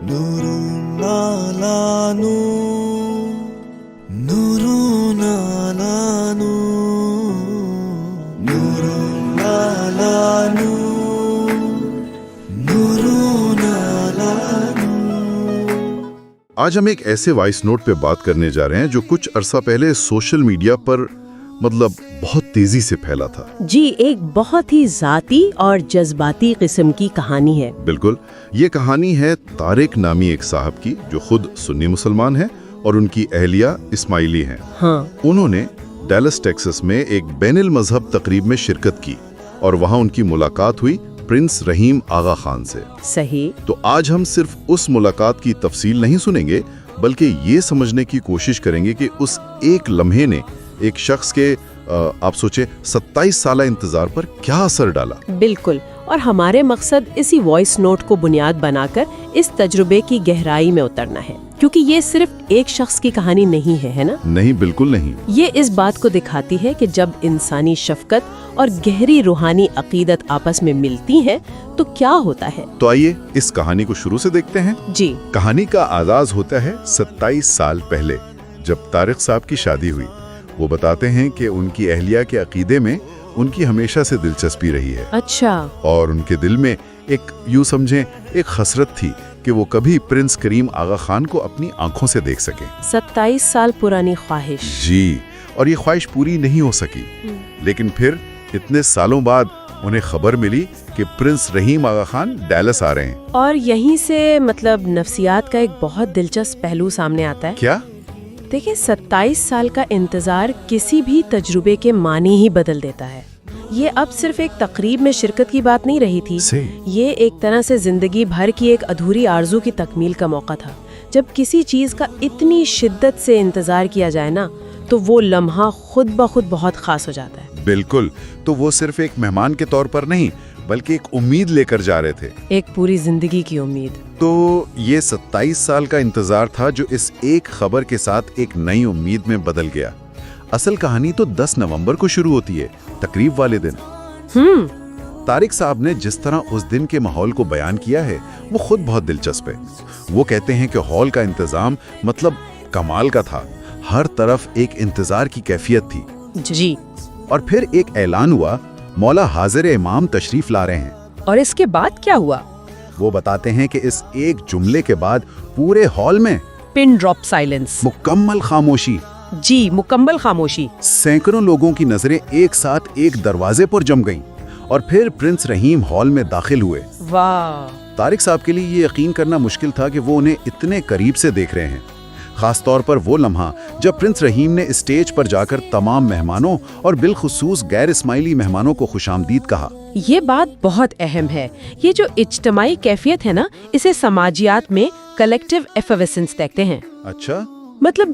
نورون علی نور، نورون علی نور، نورون علی نور، نورون علی نور۔ آج ہم ایک ایسے وائس نوٹ پہ بات کرنے جا رہے ہیں جو کچھ عرصہ پہلے سوشل میڈیا پر بہت تیزی سے پھیلا تھا۔ جی، ایک بہت ہی ذاتی اور جذباتی قسم کی کہانی ہے۔ بالکل، یہ کہانی ہے طارق نامی ایک صاحب کی جو خود سنی مسلمان ہیں اور ان کی اہلیہ اسماعیلی ہیں۔ ہاں، انہوں نے ڈیلس ٹیکساس میں ایک بین المذہب تقریب میں شرکت کی اور وہاں ان کی ملاقات ہوئی پرنس رحیم آغا خان سے۔ صحیح۔ تو آج ہم صرف اس ملاقات کی تفصیل نہیں سنیں گے بلکہ یہ سمجھنے کی کوشش کریں گے کہ اس ایک لمحے نے ایک شخص کے آپ سوچیں 27 سالہ انتظار پر کیا اثر ڈالا۔ بالکل، اور ہمارے مقصد اسی وائس نوٹ کو بنیاد بنا کر اس تجربے کی گہرائی میں اترنا ہے، کیونکہ یہ صرف ایک شخص کی کہانی نہیں ہے نا؟ نہیں، بالکل نہیں۔ یہ اس بات کو دکھاتی ہے کہ جب انسانی شفقت اور گہری روحانی عقیدت آپس میں ملتی ہیں تو کیا ہوتا ہے۔ تو آئیے اس کہانی کو شروع سے دیکھتے ہیں۔ جی، کہانی کا آغاز ہوتا ہے 27 سال پہلے جب طارق صاحب کی شادی ہوئی۔ وہ بتاتے ہیں کہ ان کی اہلیہ کے عقیدے میں ان کی ہمیشہ سے دلچسپی رہی ہے۔ اچھا۔ اور ان کے دل میں یوں سمجھیں ایک حسرت تھی کہ وہ کبھی پرنس کریم آغا خان کو اپنی آنکھوں سے دیکھ سکیں۔ 27 سال پرانی خواہش۔ جی، اور یہ خواہش پوری نہیں ہو سکی۔ لیکن پھر اتنے سالوں بعد انہیں خبر ملی کہ پرنس رحیم آغا خان ڈیلس آ رہے ہیں۔ اور یہیں سے نفسیات کا ایک بہت دلچسپ پہلو سامنے آتا ہے۔ کیا؟ دیکھیں، 27 سال کا انتظار کسی بھی تجربے کے معنی ہی بدل دیتا ہے۔ یہ اب صرف ایک تقریب میں شرکت کی بات نہیں رہی تھی، یہ ایک طرح سے زندگی بھر کی ایک ادھوری آرزو کی تکمیل کا موقع تھا۔ جب کسی چیز کا اتنی شدت سے انتظار کیا جائے نا تو وہ لمحہ خود بخود بہت خاص ہو جاتا ہے۔ بالکل، تو وہ صرف ایک مہمان کے طور پر نہیں بلکہ ایک امید لے کر جا رہے تھے، ایک پوری زندگی کی امید۔ تو یہ 27 سال کا انتظار تھا جو اس ایک خبر کے ساتھ ایک نئی امید میں بدل گیا۔ اصل کہانی تو 10 نومبر کو شروع ہوتی ہے، تقریب والے دن۔ طارق صاحب نے جس طرح اس دن کے ماحول کو بیان کیا ہے وہ خود بہت دلچسپ ہے۔ وہ کہتے ہیں کہ ہال کا انتظام کمال کا تھا، ہر طرف ایک انتظار کی کیفیت تھی۔ جی، اور پھر ایک اعلان ہوا، مولا حاضر امام تشریف لا رہے ہیں۔ اور اس کے بعد کیا ہوا؟ وہ بتاتے ہیں کہ اس ایک جملے کے بعد پورے ہال میں پن ڈراپ سائلنس، مکمل خاموشی۔ جی، مکمل خاموشی۔ سینکڑوں لوگوں کی نظریں ایک ساتھ ایک دروازے پر جم گئیں اور پھر پرنس رحیم ہال میں داخل ہوئے۔ واہ! طارق صاحب کے لیے یہ یقین کرنا مشکل تھا کہ وہ انہیں اتنے قریب سے دیکھ رہے ہیں، خاص طور پر وہ لمحہ جب پرنس رحیم نے اسٹیج پر جا کر تمام مہمانوں اور بالخصوص غیر اسماعیلی مہمانوں کو خوش آمدید کہا۔ یہ بات بہت اہم ہے۔ یہ جو اجتماعی کیفیت ہے نا، اسے سماجیات میں کلیکٹیو ایفیویسنس کہتے ہیں۔ اچھا،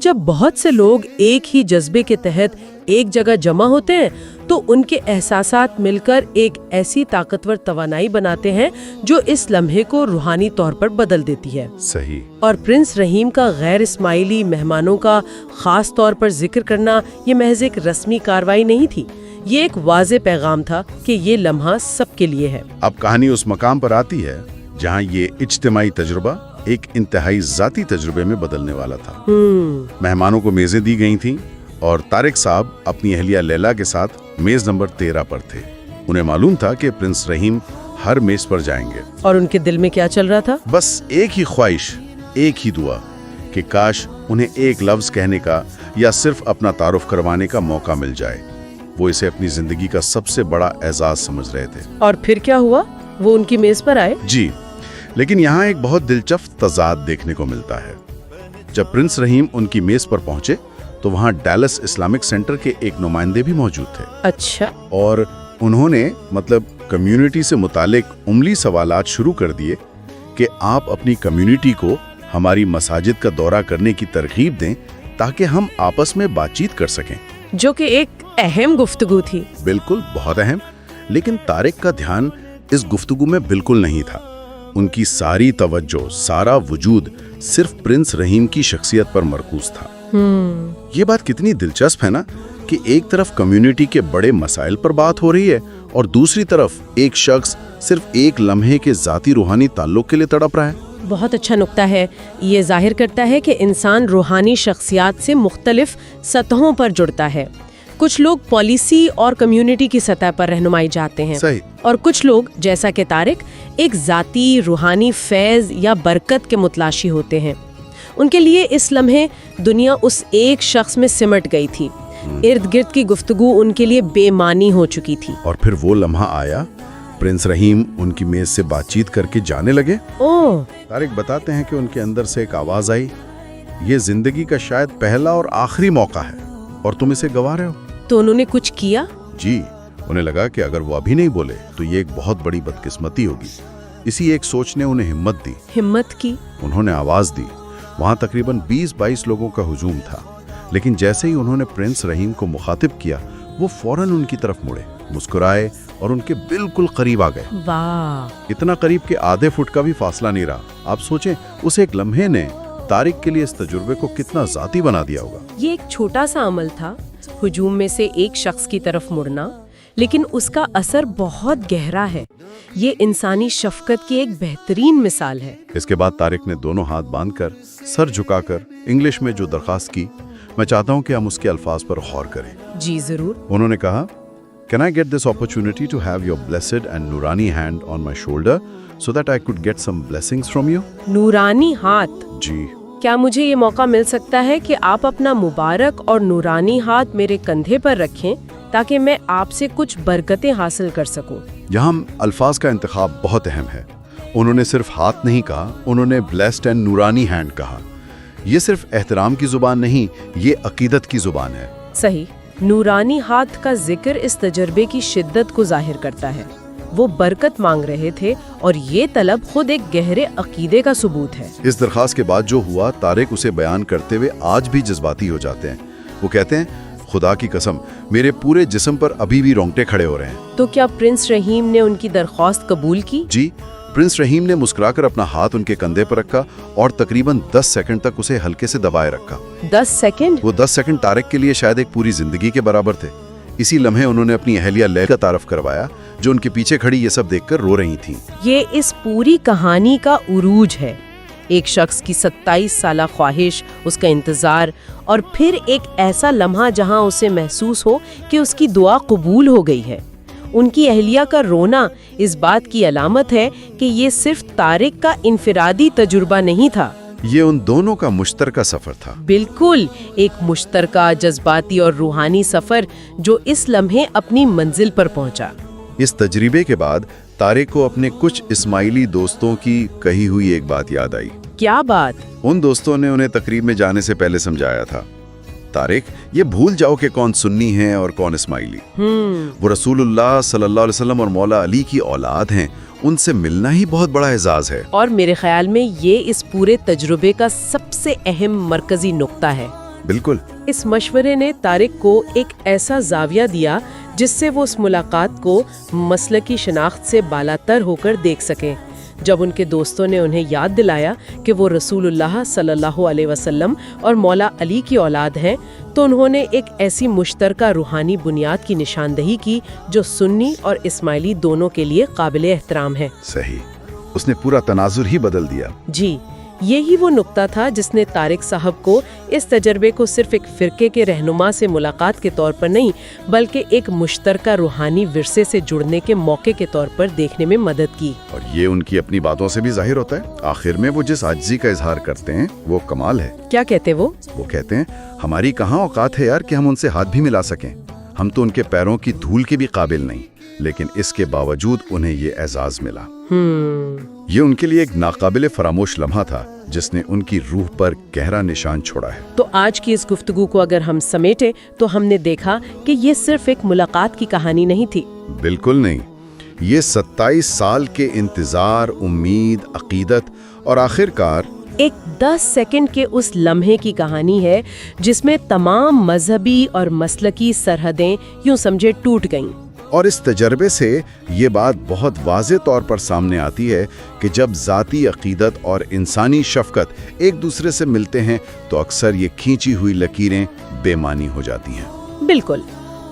جب بہت سے لوگ ایک ہی جذبے کے تحت ایک جگہ جمع ہوتے ہیں تو ان کے احساسات مل کر ایک ایسی طاقتور توانائی بناتے ہیں جو اس لمحے کو روحانی طور پر بدل دیتی ہے۔ صحیح۔ اور پرنس رحیم کا غیر اسماعیلی مہمانوں کا خاص طور پر ذکر کرنا یہ محض ایک رسمی کارروائی نہیں تھی، یہ ایک واضح پیغام تھا کہ یہ لمحہ سب کے لیے ہے۔ اب کہانی اس مقام پر آتی ہے جہاں یہ اجتماعی تجربہ ایک انتہائی ذاتی تجربے میں بدلنے والا تھا۔ مہمانوں کو میزیں دی گئی تھیں اور طارق صاحب اپنی اہلیہ لیلا کے ساتھ میز نمبر 13 پر تھے۔ انہیں معلوم تھا کہ پرنس رحیم ہر میز پر جائیں گے، اور ان کے دل میں کیا چل رہا تھا؟ بس ایک ہی خواہش، ایک ہی دعا کہ کاش انہیں ایک لفظ کہنے کا یا صرف اپنا تعارف کروانے کا موقع مل جائے۔ وہ اسے اپنی زندگی کا سب سے بڑا اعزاز سمجھ رہے تھے۔ اور پھر کیا ہوا؟ وہ ان کی میز پر آئے؟ جی، لیکن یہاں ایک بہت دلچسپ تضاد دیکھنے کو ملتا ہے۔ جب پرنس رحیم ان کی میز پر پہنچے تو وہاں ڈیلس اسلامک سینٹر کے ایک نمائندے بھی موجود تھے۔ اچھا۔ اور انہوں نے کمیونٹی سے متعلق عملی سوالات شروع کر دیے کہ آپ اپنی کمیونٹی کو ہماری مساجد کا دورہ کرنے کی ترغیب دیں تاکہ ہم آپس میں بات چیت کر سکیں، جو کہ ایک اہم گفتگو تھی۔ بالکل، بہت اہم۔ لیکن طارق کا دھیان اس گفتگو میں بالکل نہیں تھا۔ ان کی ساری توجہ، سارا وجود صرف پرنس رحیم کی شخصیت پر مرکوز تھا۔ یہ بات کتنی دلچسپ ہے نا کہ ایک طرف کمیونٹی کے بڑے مسائل پر بات ہو رہی ہے اور دوسری طرف ایک شخص صرف ایک لمحے کے ذاتی روحانی تعلق کے لیے تڑپ رہا ہے۔ بہت اچھا نقطہ ہے. یہ ظاہر کرتا ہے کہ انسان روحانی شخصیات سے مختلف سطحوں پر جڑتا ہے. کچھ لوگ پالیسی اور کمیونٹی کی سطح پر رہنمائی چاہتے ہیں صحیح. اور کچھ لوگ جیسا کہ طارق ایک ذاتی روحانی فیض یا برکت کے متلاشی ہوتے ہیں. ان کے لیے اس لمحے دنیا اس ایک شخص میں سمٹ گئی تھی. ارد گرد کی گفتگو ان کے لیے بے معنی ہو چکی تھی. اور پھر وہ لمحہ آیا، پرنس رحیم ان کی میز سے بات چیت کر کے جانے لگے. طارق بتاتے ہیں کہ ان کے اندر سے ایک آواز آئی، یہ زندگی کا شاید پہلا اور آخری موقع ہے اور تم اسے گوا رہے ہو. تو انہوں نے کچھ کیا؟ جی، انہیں لگا کہ اگر وہ ابھی نہیں بولے تو یہ ایک بہت بڑی بدقسمتی ہوگی. اسی ایک سوچ نے انہیں ہمت دی. ہمت کی؟ انہوں نے آواز دی. وہاں تقریباً 20-22 لوگوں کا ہجوم تھا، لیکن جیسے ہی انہوں نے پرنس رحیم کو مخاطب کیا، وہ فوراً ان کی طرف مڑے، مسکرائے اور ان کے بالکل قریب آ گئے. واہ! اتنا قریب کہ آدھے فٹ کا بھی فاصلہ نہیں رہا. آپ سوچیں، اس ایک لمحے نے طارق کے لیے اس تجربے کو کتنا ذاتی بنا دیا ہوگا. یہ ایک چھوٹا سا عمل تھا، ہجوم میں سے ایک شخص کی طرف مڑنا، لیکن اس کا اثر بہت گہرا ہے. یہ انسانی شفقت کی ایک بہترین مثال ہے. اس کے بعد طارق نے دونوں ہاتھ باندھ کر، سر جھکا کر انگلش میں جو درخواست کی، میں چاہتا ہوں کہ ہم اس کے الفاظ پر غور کریں. جی ضرور. انہوں نے کہا، Can I get this opportunity to have your blessed and nurani hand on my shoulder so that I could get some blessings from you? نورانی ہاتھ. جی. کیا مجھے یہ موقع مل سکتا ہے کہ آپ اپنا مبارک اور نورانی ہاتھ میرے کندھے پر رکھیں تاکہ میں آپ سے کچھ برکتیں حاصل کر سکوں؟ یہاں الفاظ کا انتخاب بہت اہم ہے. انہوں نے صرف ہاتھ نہیں کہا، انہوں نے blessed and nurani hand کہا. یہ صرف احترام کی زبان نہیں، یہ عقیدت کی زبان ہے. صحیح. نورانی ہاتھ کا ذکر اس تجربے کی شدت کو ظاہر کرتا ہے. وہ برکت مانگ رہے تھے اور یہ طلب خود ایک گہرے عقیدے کا ثبوت ہے. اس درخواست کے بعد جو ہوا، طارق اسے بیان کرتے ہوئے آج بھی جذباتی ہو جاتے ہیں. وہ کہتے ہیں، خدا کی قسم میرے پورے جسم پر ابھی بھی رونگٹے کھڑے ہو رہے ہیں. تو کیا پرنس رحیم نے ان کی درخواست قبول کی؟ جی. پرنس رحیم نے مسکرا کر اپنا ہاتھ ان کے کندھے پر رکھا اور تقریباً 10 سیکنڈ تک اسے ہلکے سے دبائے رکھا. 10 سیکنڈ؟ وہ 10 سیکنڈ طارق کے لیے شاید ایک پوری زندگی کے برابر تھے. اسی لمحے انہوں نے اپنی اہلیہ لیلا کا تعارف کروایا، جو ان کے پیچھے کھڑی یہ سب دیکھ کر رو رہی تھیں. یہ اس پوری کہانی کا عروج ہے. ایک شخص کی 27 سالہ خواہش، اس کا انتظار، اور پھر ایک ایسا لمحہ جہاں اسے محسوس ہو کہ اس کی دعا قبول ہو گئی ہے. ان کی اہلیہ کا رونا اس بات کی علامت ہے کہ یہ صرف طارق کا انفرادی تجربہ نہیں تھا، یہ ان دونوں کا مشترکہ سفر تھا. بالکل ایک مشترکہ جذباتی اور روحانی سفر جو اس لمحے اپنی منزل پر پہنچا. اس تجربے کے بعد طارق کو اپنے کچھ اسماعیلی دوستوں کی کہی ہوئی ایک بات یاد آئی. کیا بات؟ ان دوستوں نے انہیں تقریب میں جانے سے پہلے سمجھایا تھا، طارق یہ بھول جاؤ کہ کون سنی ہیں اور کون اسماعیلی. وہ رسول اللہ صلی اللہ علیہ وسلم اور مولا علی کی اولاد ہیں، ان سے ملنا ہی بہت بڑا اعزاز ہے. اور میرے خیال میں یہ اس پورے تجربے کا سب سے اہم مرکزی نقطہ ہے. بالکل. اس مشورے نے طارق کو ایک ایسا زاویہ دیا جس سے وہ اس ملاقات کو مسلکی شناخت سے بالاتر ہو کر دیکھ سکیں. جب ان کے دوستوں نے انہیں یاد دلایا کہ وہ رسول اللہ صلی اللہ علیہ وسلم اور مولا علی کی اولاد ہیں، تو انہوں نے ایک ایسی مشترکہ روحانی بنیاد کی نشاندہی کی جو سنی اور اسماعیلی دونوں کے لیے قابل احترام ہے. صحیح. اس نے پورا تناظر ہی بدل دیا. جی، یہی وہ نقطہ تھا جس نے طارق صاحب کو اس تجربے کو صرف ایک فرقے کے رہنما سے ملاقات کے طور پر نہیں بلکہ ایک مشترکہ روحانی ورثے سے جڑنے کے موقع کے طور پر دیکھنے میں مدد کی. اور یہ ان کی اپنی باتوں سے بھی ظاہر ہوتا ہے. آخر میں وہ جس عاجزی کا اظہار کرتے ہیں وہ کمال ہے. کیا کہتے وہ کہتے ہیں، ہماری کہاں اوقات ہے یار کہ ہم ان سے ہاتھ بھی ملا سکیں. ہم تو ان کے پیروں کی دھول کے بھی قابل نہیں، لیکن اس کے باوجود انہیں یہ اعزاز ملا. یہ ان کے لیے ایک ناقابل فراموش لمحہ تھا جس نے ان کی روح پر گہرا نشان چھوڑا ہے. تو آج کی اس گفتگو کو اگر ہم سمیٹیں تو ہم نے دیکھا کہ یہ صرف ایک ملاقات کی کہانی نہیں تھی. بالکل نہیں. یہ 27 سال کے انتظار، امید، عقیدت اور آخرکار ایک 10 سیکنڈ کے اس لمحے کی کہانی ہے جس میں تمام مذہبی اور مسلکی سرحدیں یوں سمجھے ٹوٹ گئیں. اور اس تجربے سے یہ بات بہت واضح طور پر سامنے آتی ہے کہ جب ذاتی عقیدت اور انسانی شفقت ایک دوسرے سے ملتے ہیں تو اکثر یہ کھینچی ہوئی لکیریں بے معنی ہو جاتی ہیں. بالکل.